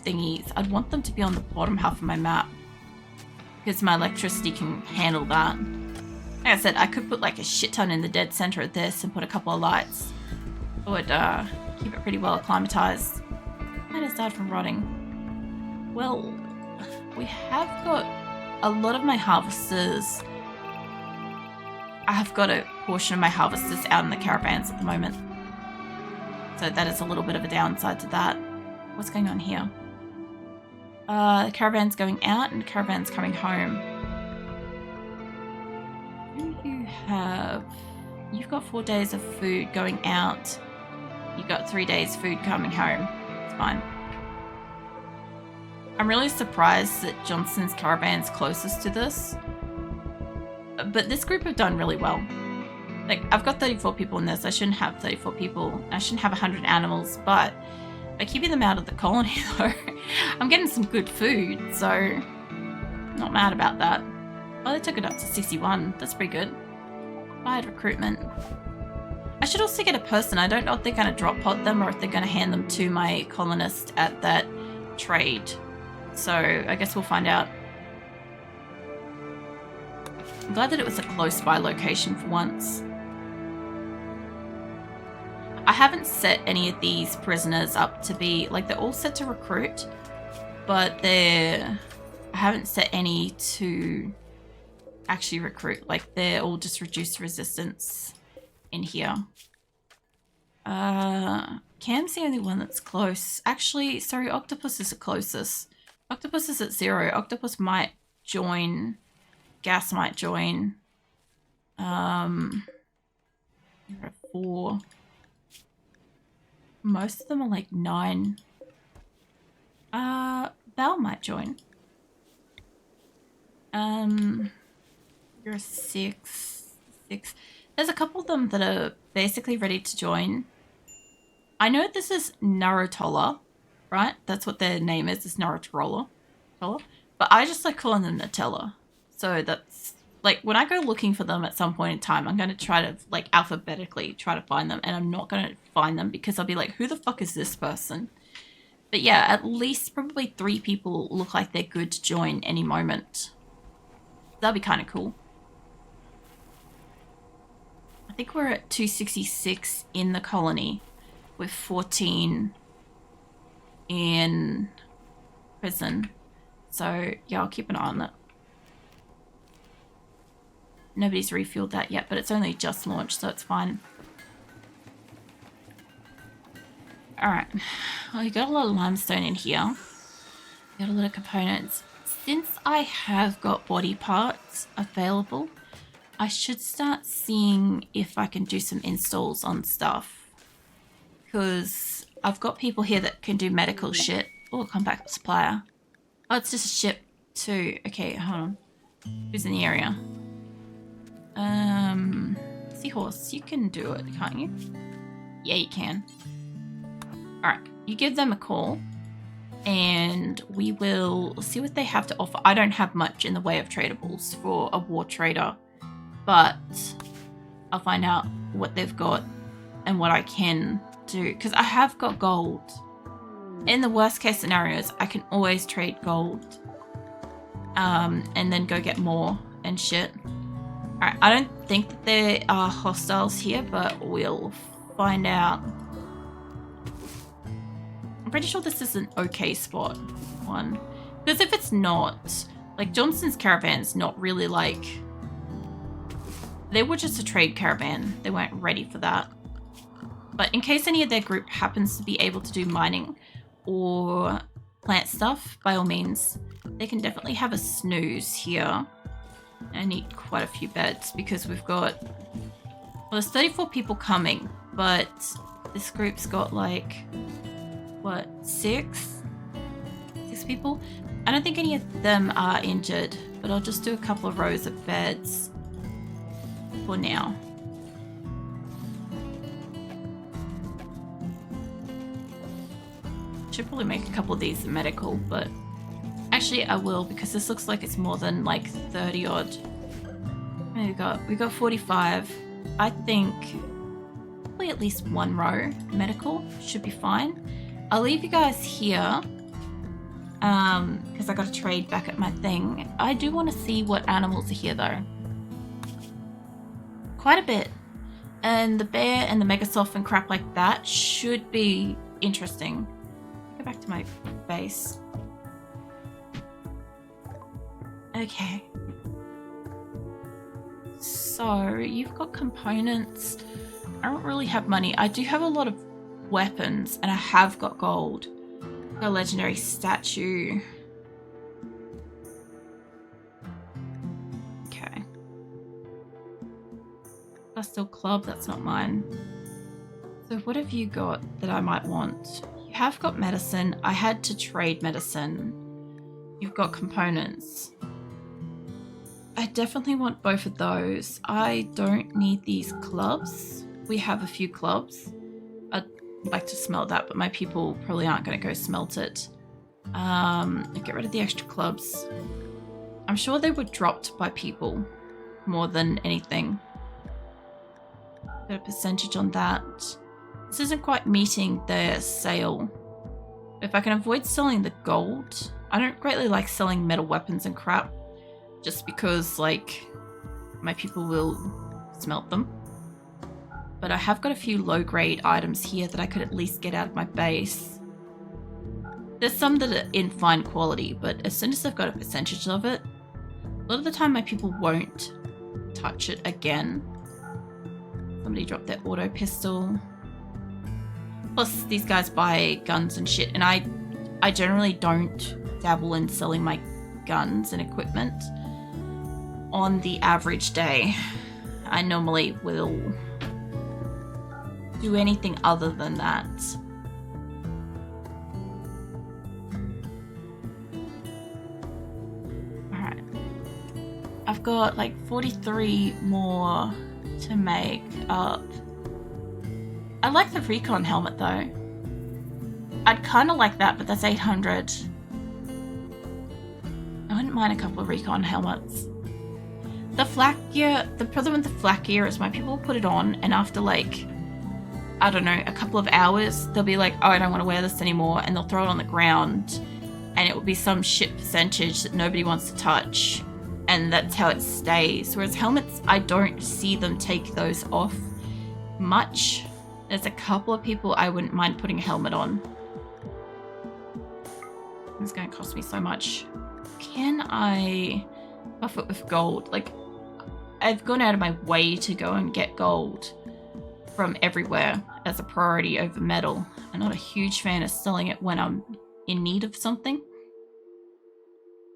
thingies, I'd want them to be on the bottom half of my map because my electricity can handle that. Like I said, I could put like a shit ton in the dead center of this and put a couple of lights. It would keep it pretty well acclimatized. That is died from rotting. Well, we have got a lot of my harvesters. I have got a portion of my harvesters out in the caravans at the moment. So that is a little bit of a downside to that. What's going on here? The caravan's going out and the caravan's coming home. What do you have? You've got 4 days of food going out. You've got 3 days food coming home. It's fine. I'm really surprised that Johnson's caravan's closest to this. But this group have done really well. Like, I've got 34 people in this. I shouldn't have 34 people. I shouldn't have 100 animals, but by keeping them out of the colony, though, I'm getting some good food, so not mad about that. Oh, they took it up to 61. That's pretty good. Fired recruitment. I should also get a person. I don't know if they're going to drop pod them or if they're going to hand them to my colonist at that trade. So I guess we'll find out. I'm glad that it was a close by location for once. I haven't set any of these prisoners up to be, like, they're all set to recruit, but I haven't set any to actually recruit. Like, they're all just reduced resistance in here. Cam's the only one that's close. Actually, sorry, Octopus is the closest. Octopus is at 0. Octopus might join. Gas might join. You're at 4. Most of them are like 9. Val might join. You're a 6. There's a couple of them that are basically ready to join. I know this is Narutola, right? That's what their name is Narutola. But I just like calling them Nutella. So that's, like, when I go looking for them at some point in time, I'm going to try to, like, alphabetically try to find them. And I'm not going to find them because I'll be like, who the fuck is this person? But yeah, at least probably 3 people look like they're good to join any moment. That'd be kind of cool. I think we're at 266 in the colony with 14 in prison. So yeah, I'll keep an eye on that. Nobody's refueled that yet, but it's only just launched, so it's fine. Alright. Well, you got a lot of limestone in here. Got a lot of components. Since I have got body parts available, I should start seeing if I can do some installs on stuff. Because I've got people here that can do medical shit. Oh, compact supplier. Oh, it's just a ship too. Okay, hold on. Who's in the area? Seahorse, you can do it, can't you? Yeah, you can. Alright, you give them a call and we will see what they have to offer. I don't have much in the way of tradables for a war trader, but I'll find out what they've got and what I can do, because I have got gold. In the worst case scenarios, I can always trade gold and then go get more and shit. Alright, I don't think that there are hostiles here, but we'll find out. I'm pretty sure this is an okay spot one. Because if it's not, like, Johnson's caravan's not really like... They were just a trade caravan. They weren't ready for that. But in case any of their group happens to be able to do mining or plant stuff, by all means, they can definitely have a snooze here. I need quite a few beds because we've got... Well, there's 34 people coming, but this group's got like... What? 6 people? I don't think any of them are injured, but I'll just do a couple of rows of beds for now. Should probably make a couple of these medical, but actually I will, because this looks like it's more than like 30 odd. We got 45. I think probably at least 1 row medical should be fine. I'll leave you guys here because I got to trade back at my thing. I do want to see what animals are here though. Quite a bit. And the bear and the megasoft and crap like that should be interesting. Go back to my base. Okay. So you've got components. I don't really have money. I do have a lot of weapons and I have got gold. Got a legendary statue. Okay. Steel club, that's not mine. So what have you got that I might want? You have got medicine. I had to trade medicine. You've got components. I definitely want both of those. I don't need these clubs. We have a few clubs. I'd like to smelt that, but my people probably aren't going to go smelt it. Get rid of the extra clubs. I'm sure they were dropped by people more than anything. Got a percentage on that. This isn't quite meeting their sale. If I can avoid selling the gold, I don't greatly like selling metal weapons and crap. Just because, like, my people will smelt them. But I have got a few low-grade items here that I could at least get out of my base. There's some that are in fine quality, but as soon as I've got a percentage of it, a lot of the time my people won't touch it again. Somebody dropped their auto pistol. Plus, these guys buy guns and shit, and I generally don't dabble in selling my guns and equipment on the average day. I normally will do anything other than that. Alright. I've got like 43 more to make up. I like the recon helmet though. I'd kind of like that, but that's 800. I wouldn't mind a couple of recon helmets. The flak gear, the problem with the flak gear is my people will put it on and after like, I don't know, a couple of hours, they'll be like, oh, I don't want to wear this anymore, and they'll throw it on the ground and it will be some shit percentage that nobody wants to touch, and that's how it stays. Whereas helmets, I don't see them take those off much. There's a couple of people I wouldn't mind putting a helmet on. It's going to cost me so much. Can I buff it with gold? Like, I've gone out of my way to go and get gold from everywhere as a priority over metal. I'm not a huge fan of selling it when I'm in need of something.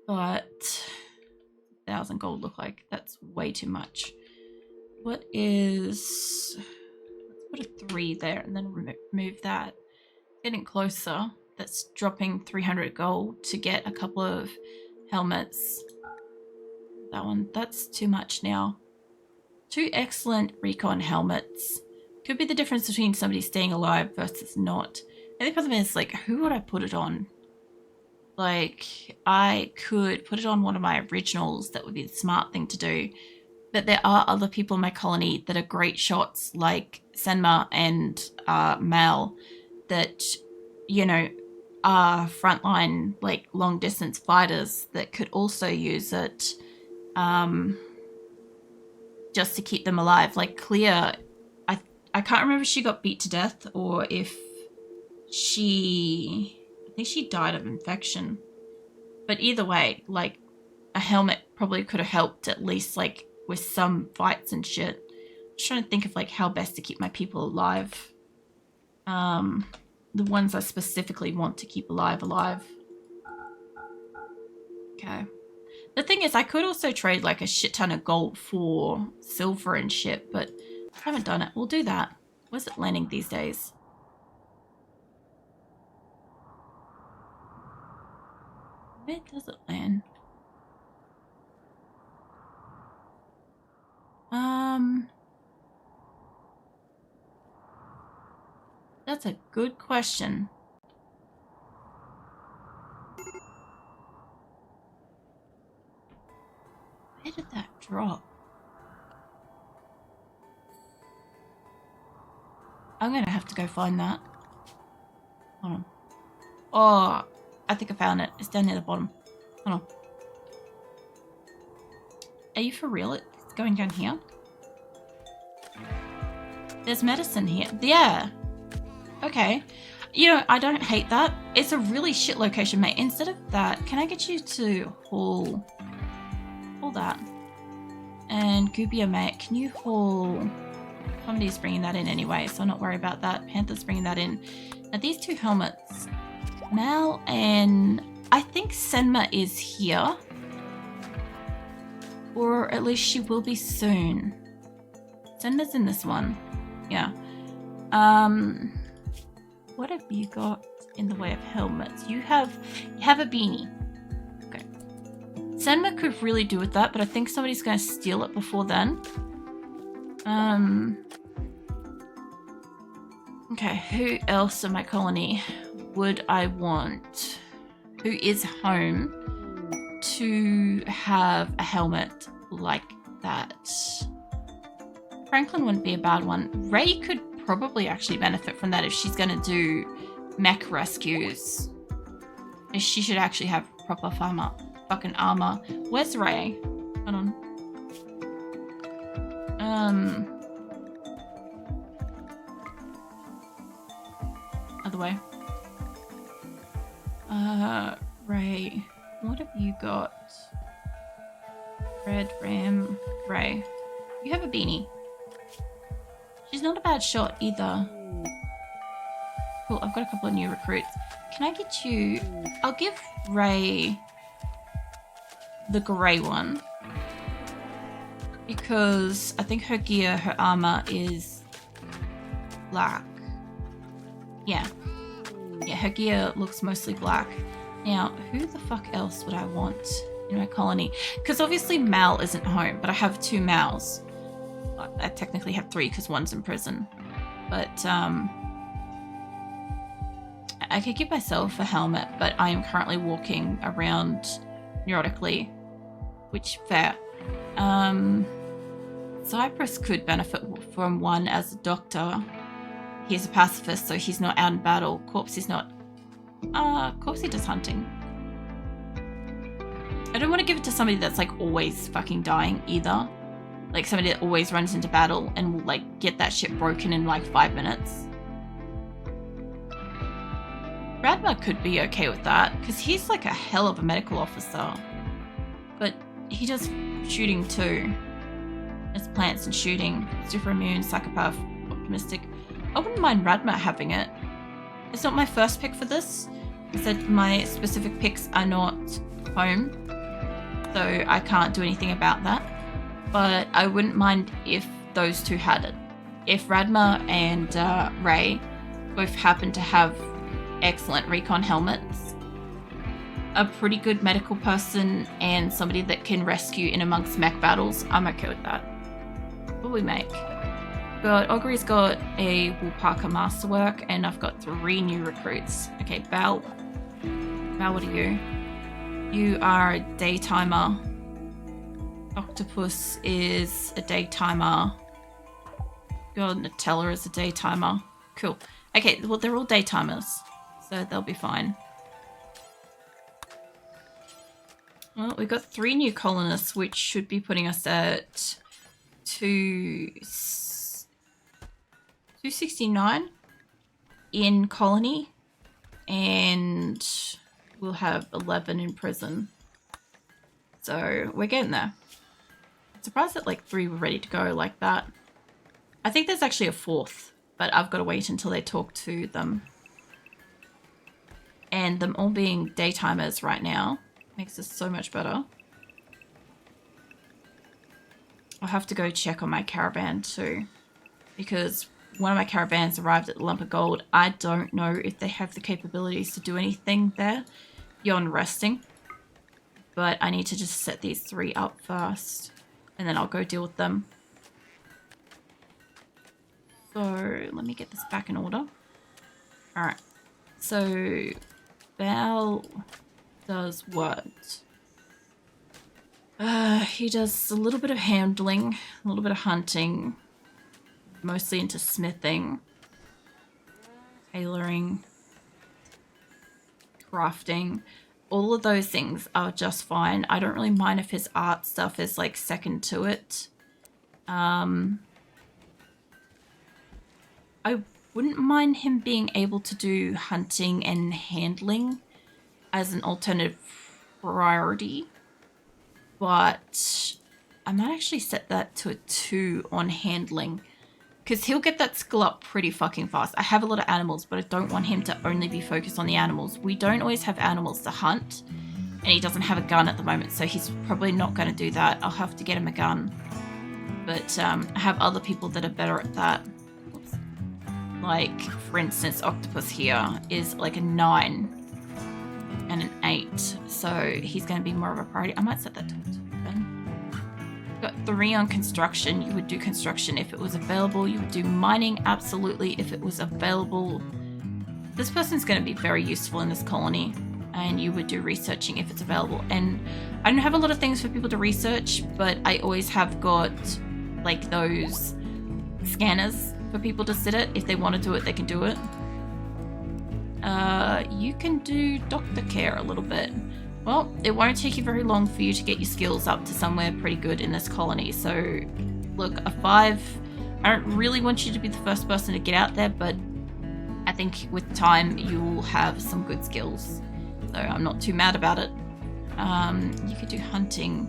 But 1,000 gold look like that's way too much. What is... Let's put a 3 there and then remove that. Getting closer. That's dropping 300 gold to get a couple of helmets. That one, that's too much now. 2 excellent recon helmets. Could be the difference between somebody staying alive versus not. And the problem is, like, who would I put it on? Like, I could put it on one of my originals. That would be the smart thing to do. But there are other people in my colony that are great shots, like Senma and Mal, that, you know, are frontline, like, long-distance fighters that could also use it just to keep them alive. Like, Clea, I can't remember if she got beat to death or if I think she died of infection. But either way, like, a helmet probably could have helped at least, like, with some fights and shit. I'm just trying to think of, like, how best to keep my people alive. The ones I specifically want to keep alive. Okay. The thing is, I could also trade, like, a shit ton of gold for silver and shit, but I haven't done it. We'll do that. Where's it landing these days? Where does it land? That's a good question. Where did that drop? I'm gonna have to go find that. Hold on. Oh, I think I found it. It's down near the bottom. Hold on. Are you for real? It's going down here? There's medicine here. Yeah. Okay. You know, I don't hate that. It's a really shit location, mate. Instead of that, can I get you to haul that? And Gubia, mate, can you haul... Somebody's bringing that in anyway, so I'm not worried about that. Panther's bringing that in. Now, these two helmets. Mal and... I think Senma is here. Or at least she will be soon. Senma's in this one. Yeah. What have you got in the way of helmets? You have a beanie. Okay. Senma could really do with that, but I think somebody's going to steal it before then. Okay, who else in my colony would I want who is home to have a helmet like that? Franklin wouldn't be a bad one. Ray could probably actually benefit from that if she's going to do mech rescues. She should actually have proper fucking armor. Where's Ray? Hold on. Other way. Ray. What have you got? Red Ram. Ray. You have a beanie. She's not a bad shot either. Cool, I've got a couple of new recruits. Can I get you... I'll give Ray the grey one. Because I think her gear, her armor is black. Yeah. Yeah, her gear looks mostly black. Now, who the fuck else would I want in my colony? Because obviously Mal isn't home, but I have 2 Mals. I technically have 3 because one's in prison. But I could give myself a helmet, but I am currently walking around neurotically, which fair. Cypress could benefit from one as a doctor. He's a pacifist, so he's not out in battle. Corpsey's not. Corpsey does hunting. I don't want to give it to somebody that's like always fucking dying either. Like somebody that always runs into battle and will like get that shit broken in like 5 minutes. Radma could be okay with that because he's like a hell of a medical officer. But he does shooting too. It's plants and shooting. Super immune, psychopath, optimistic. I wouldn't mind Radma having it. It's not my first pick for this. I said my specific picks are not home. So I can't do anything about that. But I wouldn't mind if those two had it. If Radma and Ray both happen to have excellent recon helmets, a pretty good medical person, and somebody that can rescue in amongst mech battles, I'm okay with that. What do we make? Augury's got a Woolparker Masterwork, and I've got 3 new recruits. Okay, Bal, what are you? You are a daytimer. Octopus is a daytimer. God, Nutella is a daytimer. Cool. Okay, well, they're all daytimers, so they'll be fine. Well, we've got 3 new colonists, which should be putting us at 269 in colony, and we'll have 11 in prison. So we're getting there. Surprised that like 3 were ready to go like that. I think there's actually a 4th, but I've got to wait until they talk to them. And them all being daytimers right now makes this so much better. I'll have to go check on my caravan too, because one of my caravans arrived at the Lump of Gold. I don't know if they have the capabilities to do anything there beyond resting, but I need to just set these 3 up first, and then I'll go deal with them. So let me get this back in order. Alright, so Val does what? He does a little bit of handling, a little bit of hunting, mostly into smithing, tailoring. crafting, all of those things are just fine. I don't really mind if his art stuff is like second to it. I wouldn't mind him being able to do hunting and handling as an alternative priority, but I might actually set that to a 2 on handling, because he'll get that skill up pretty fucking fast. I have a lot of animals, but I don't want him to only be focused on the animals. We don't always have animals to hunt, and he doesn't have a gun at the moment, so he's probably not going to do that. I'll have to get him a gun. But I have other people that are better at that. Oops. Like, for instance, Octopus here is like a 9 and an 8, so he's going to be more of a priority. I might set that to 7. Got 3 on construction. You would do construction if it was available. You would do mining, absolutely, if it was available. This person's going to be very useful in this colony, and you would do researching if it's available. And I don't have a lot of things for people to research, but I always have got like those scanners for people to sit at. If they want to do it, they can do it. You can do doctor care a little bit. Well, it won't take you very long for you to get your skills up to somewhere pretty good in this colony. So, look, a 5, I don't really want you to be the first person to get out there, but I think with time you'll have some good skills. So I'm not too mad about it. You could do hunting.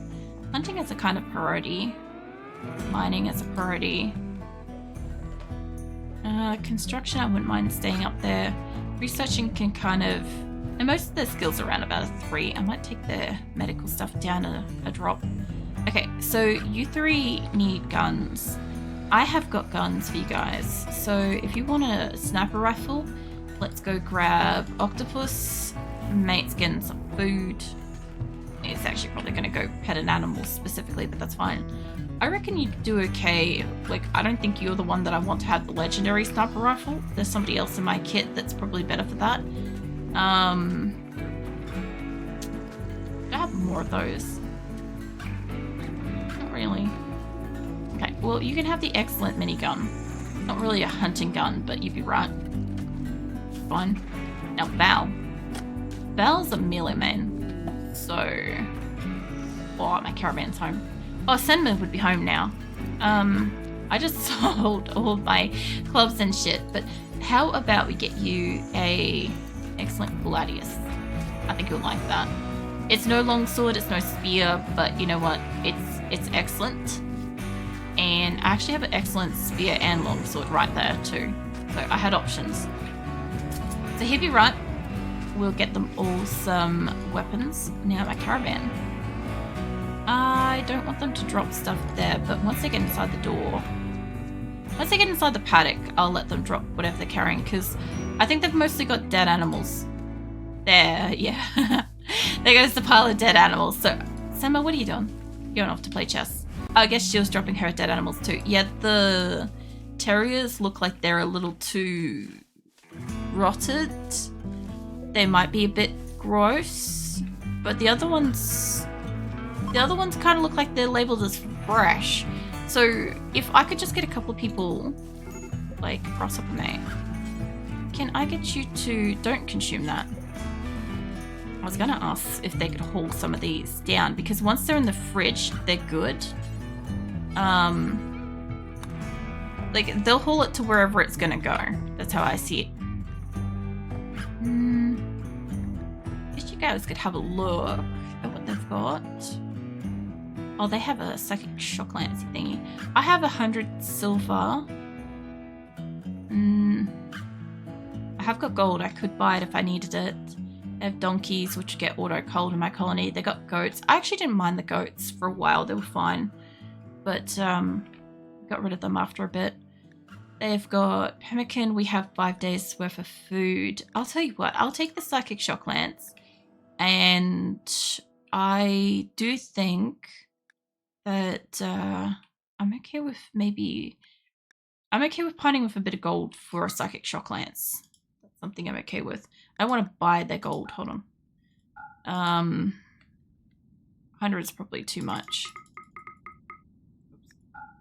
Hunting is a kind of priority. Mining is a priority. Construction, I wouldn't mind staying up there. Researching can kind of... And most of their skills are around about a 3. I might take their medical stuff down a drop. Okay, so you 3 need guns. I have got guns for you guys. So if you want a sniper rifle, let's go grab Octopus. Mate's getting some food. It's actually probably going to go pet an animal specifically, but that's fine. I reckon you'd do okay. Like, I don't think you're the one that I want to have the legendary sniper rifle. There's somebody else in my kit that's probably better for that. I have more of those. Not really. Okay, well, you can have the excellent minigun. Not really a hunting gun, but you'd be right. Fine. Now, Val's a melee man. So... Oh, my caravan's home. Oh, Senma would be home now. I just sold all my clubs and shit, but how about we get you a excellent gladius? I think you'll like that. It's no longsword, it's no spear, but you know what? It's excellent. And I actually have an excellent spear and longsword right there too. So I had options. So he'd be right. We'll get them all some weapons. Now my caravan. I don't want them to drop stuff there, but once they get inside the door, once they get inside the paddock, I'll let them drop whatever they're carrying, because I think they've mostly got dead animals. There, yeah. There goes the pile of dead animals. So, Selma, what are you doing? You're going off to play chess. I guess she was dropping her dead animals too. Yeah, the terriers look like they're a little too rotted. They might be a bit gross, but the other ones kind of look like they're labeled as fresh. So if I could just get a couple of people, like Grasshopper Mate, can I get you to don't consume that? I was gonna ask if they could haul some of these down, because once they're in the fridge, they're good. Like they'll haul it to wherever it's gonna go. That's how I see it. Guess you guys could have a look at what they've got. Oh, they have a psychic shock lance thingy. I have 100 silver. I have got gold. I could buy it if I needed it. They have donkeys, which get auto-culled in my colony. They got goats. I actually didn't mind the goats for a while. They were fine. But got rid of them after a bit. They've got pemmican. We have 5 days worth of food. I'll tell you what. I'll take the psychic shock lance. And I do think that I'm okay with parting with a bit of gold for a psychic shock lance. That's something I'm okay with. I want to buy their gold. Hold on. 100 is probably too much. Oops.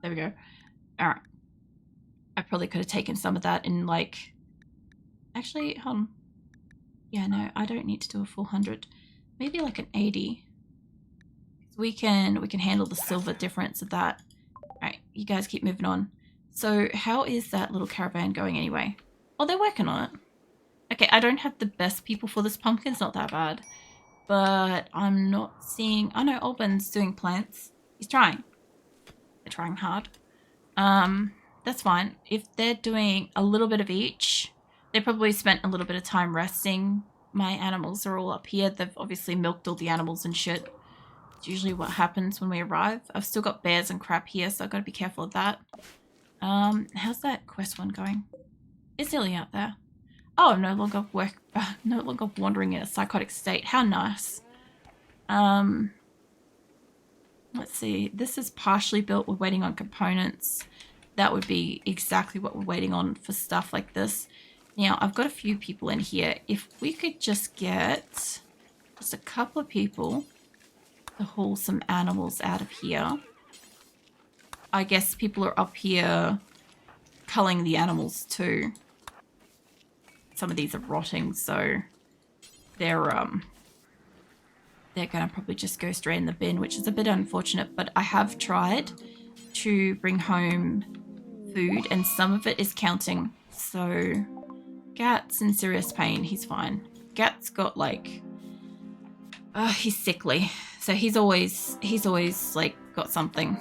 There we go. All right. I probably could have taken some of that in like. Actually, hold on. Yeah, no, I don't need to do a full 100. Maybe like an 80. We can handle the silver difference of that. Alright, you guys keep moving on. So how is that little caravan going anyway? Oh, they're working on it. Okay, I don't have the best people for this pumpkin. It's not that bad. But I'm not seeing... Oh no, Albin's doing plants. He's trying. They're trying hard. That's fine. If they're doing a little bit of each, they probably spent a little bit of time resting. My animals are all up here. They've obviously milked all the animals and shit. It's usually what happens when we arrive. I've still got bears and crap here, so I've got to be careful of that. How's that quest one going? It's nearly out there. Oh, no longer wandering in a psychotic state. How nice. Let's see. This is partially built. We're waiting on components. That would be exactly what we're waiting on for stuff like this. Now, I've got a few people in here. If we could just get just a couple of people to haul some animals out of here. I guess people are up here culling the animals too. Some of these are rotting, so they're gonna probably just go straight in the bin, which is a bit unfortunate, but I have tried to bring home food and some of it is counting. So Gat's in serious pain. He's fine. Gat's got like he's sickly, so he's always like got something.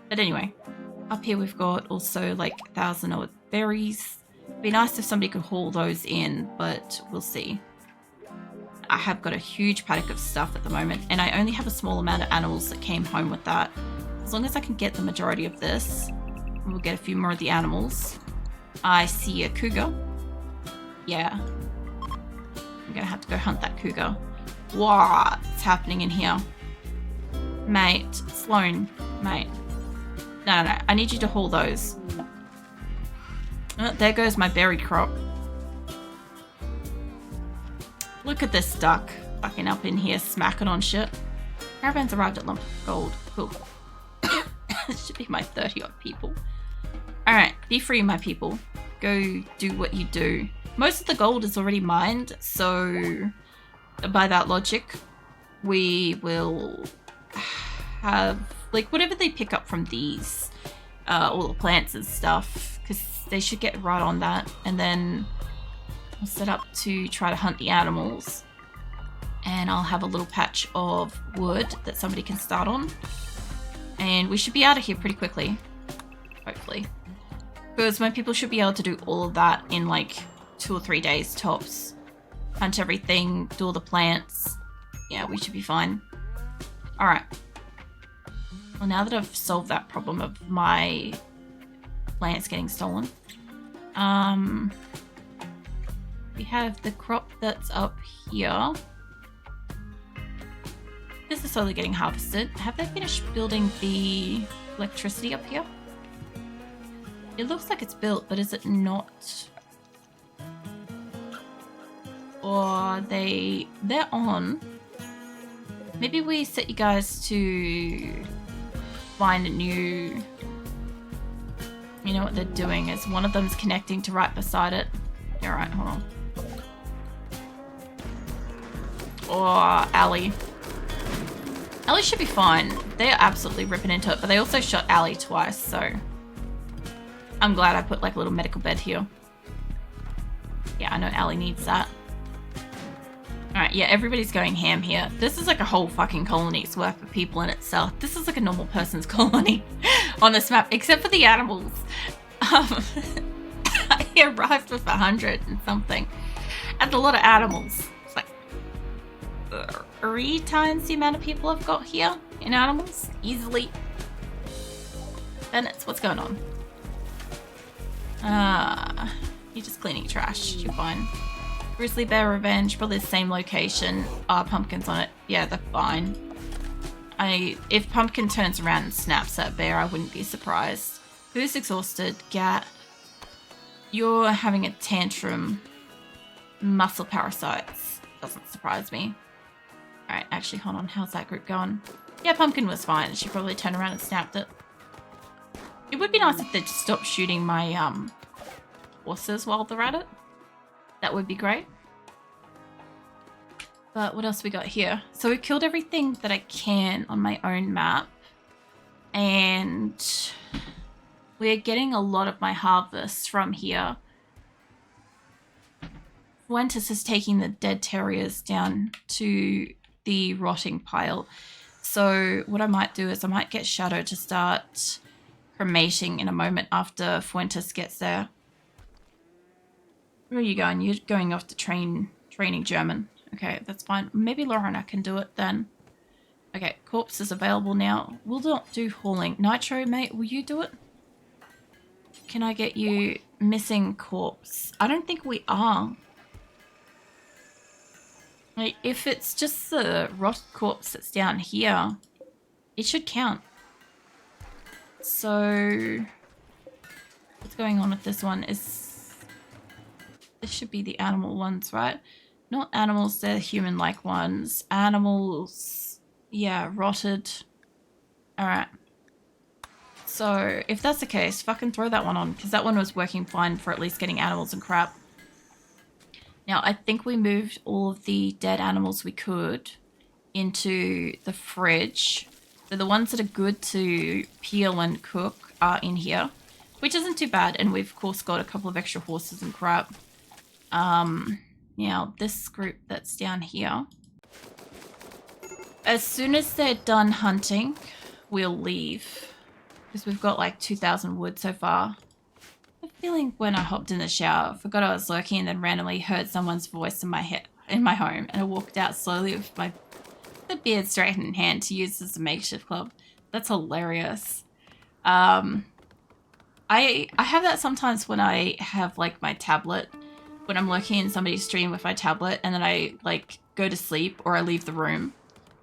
But anyway, up here we've got also like 1,000 odd berries. It'd be nice if somebody could haul those in, but we'll see. I have got a huge paddock of stuff at the moment, and I only have a small amount of animals that came home with that. As long as I can get the majority of this, we'll get a few more of the animals. I see a cougar. Yeah. I'm gonna have to go hunt that cougar. What's happening in here? Mate, Sloan, mate. No. I need you to haul those. Oh, there goes my berry crop. Look at this duck fucking up in here smacking on shit. Caravans arrived at lump of gold. Cool. This should be my 30 odd people. Alright, be free my people. Go do what you do. Most of the gold is already mined, so by that logic, we will have like whatever they pick up from these, all the plants and stuff, because they should get right on that, and then I'll set up to try to hunt the animals, and I'll have a little patch of wood that somebody can start on, and we should be out of here pretty quickly, hopefully, because my people should be able to do all of that in like 2 or 3 days tops. Hunt everything, do all the plants. Yeah, we should be fine. Alright. Well, now that I've solved that problem of my plants getting stolen, we have the crop that's up here. This is slowly getting harvested. Have they finished building the electricity up here? It looks like it's built, but is it not? Or they're on. Maybe we set you guys to find a new... You know what they're doing is one of them's connecting to right beside it. Yeah, right, hold on. Or Allie. Allie should be fine. They're absolutely ripping into it, but they also shot Allie twice, so I'm glad I put like a little medical bed here. Yeah, I know Allie needs that. Alright, yeah, everybody's going ham here. This is like a whole fucking colony's worth of people in itself. This is like a normal person's colony on this map, except for the animals. I arrived with 100 and something. That's a lot of animals. It's like 3 times the amount of people I've got here in animals, easily. Bennett, what's going on? You're just cleaning trash. You're fine. Grizzly Bear Revenge, probably the same location. Pumpkin's on it. Yeah, they're fine. If Pumpkin turns around and snaps at Bear, I wouldn't be surprised. Who's exhausted? Gat. You're having a tantrum. Muscle parasites. Doesn't surprise me. Alright, actually, hold on. How's that group going? Yeah, Pumpkin was fine. She probably turned around and snapped it. It would be nice if they'd stop shooting my horses while they're at it. That would be great. But what else we got here? So we killed everything that I can on my own map. And we're getting a lot of my harvests from here. Fuentes is taking the dead terriers down to the rotting pile. So what I might do is I might get Shadow to start cremating in a moment after Fuentes gets there. Where are you going? You're going off to training German. Okay, that's fine. Maybe Lorena can do it then. Okay, corpse is available now. We'll not do hauling. Nitro, mate, will you do it? Can I get you missing corpse? I don't think we are. Like, if it's just the rot corpse that's down here, it should count. So, what's going on with this one is... This should be the animal ones, right? Not animals, they're human-like ones. Animals... Yeah, rotted. Alright. So, if that's the case, fucking throw that one on, because that one was working fine for at least getting animals and crap. Now, I think we moved all of the dead animals we could into the fridge. So the ones that are good to peel and cook are in here, which isn't too bad, and we've, of course, got a couple of extra horses and crap. Now, this group that's down here... As soon as they're done hunting, we'll leave. Because we've got like 2,000 wood so far. I have a feeling when I hopped in the shower, forgot I was lurking and then randomly heard someone's voice in my head, in my home. And I walked out slowly with the beard straightened in hand to use as a makeshift club. That's hilarious. I have that sometimes when I have like my tablet. When I'm lurking in somebody's stream with my tablet and then I like go to sleep or I leave the room.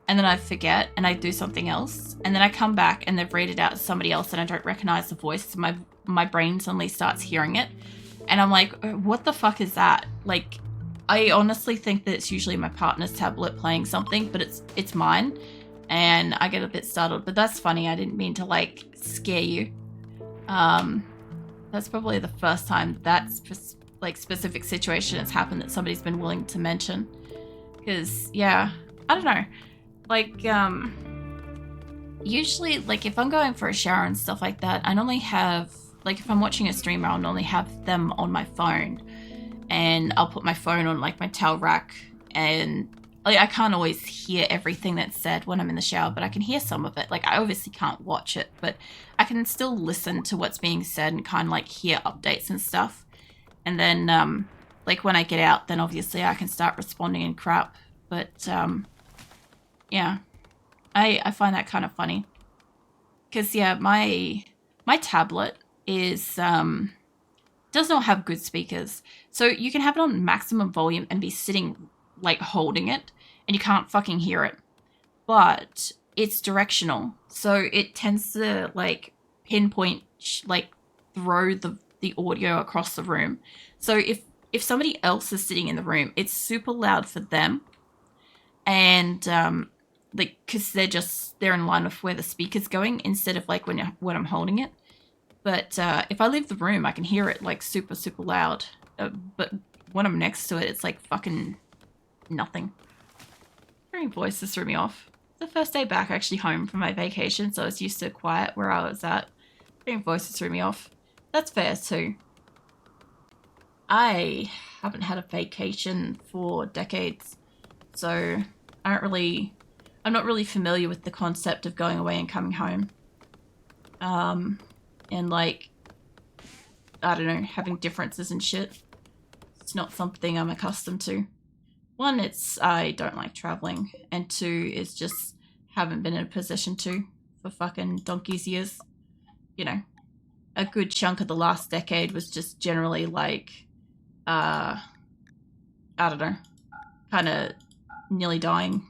And then I forget and I do something else. And then I come back and they've read it out to somebody else and I don't recognize the voice. So my brain suddenly starts hearing it. And I'm like, what the fuck is that? Like, I honestly think that it's usually my partner's tablet playing something, but it's mine. And I get a bit startled. But that's funny. I didn't mean to, like, scare you. That's probably the first time that specific situation has happened that somebody's been willing to mention. Because, yeah, I don't know. Like, usually, like, if I'm going for a shower and stuff like that, I normally have, like, if I'm watching a streamer, I'll normally have them on my phone. And I'll put my phone on, like, my towel rack. And, like, I can't always hear everything that's said when I'm in the shower, but I can hear some of it. Like, I obviously can't watch it, but I can still listen to what's being said and kind of, like, hear updates and stuff. And then, like, when I get out, then obviously I can start responding and crap. But, yeah, I find that kind of funny. Because, yeah, my tablet is, does not have good speakers. So you can have it on maximum volume and be sitting, like, holding it, and you can't fucking hear it. But it's directional. So it tends to, like, pinpoint, like, throw the audio across the room. So if somebody else is sitting in the room, it's super loud for them. And, like, because they're in line with where the speaker's going instead of, like, when I'm holding it. But if I leave the room, I can hear it, like, super, super loud. But when I'm next to it, it's, like, fucking nothing. Hearing voices threw me off. The first day back, actually home from my vacation, so I was used to quiet where I was at. Hearing voices threw me off. That's fair, too. I haven't had a vacation for decades, so I'm not really familiar with the concept of going away and coming home. And, like, I don't know, having differences and shit. It's not something I'm accustomed to. One, I don't like traveling. And two, it's just haven't been in a position to for fucking donkey's years. You know, a good chunk of the last decade was just generally, like, I don't know, kind of nearly dying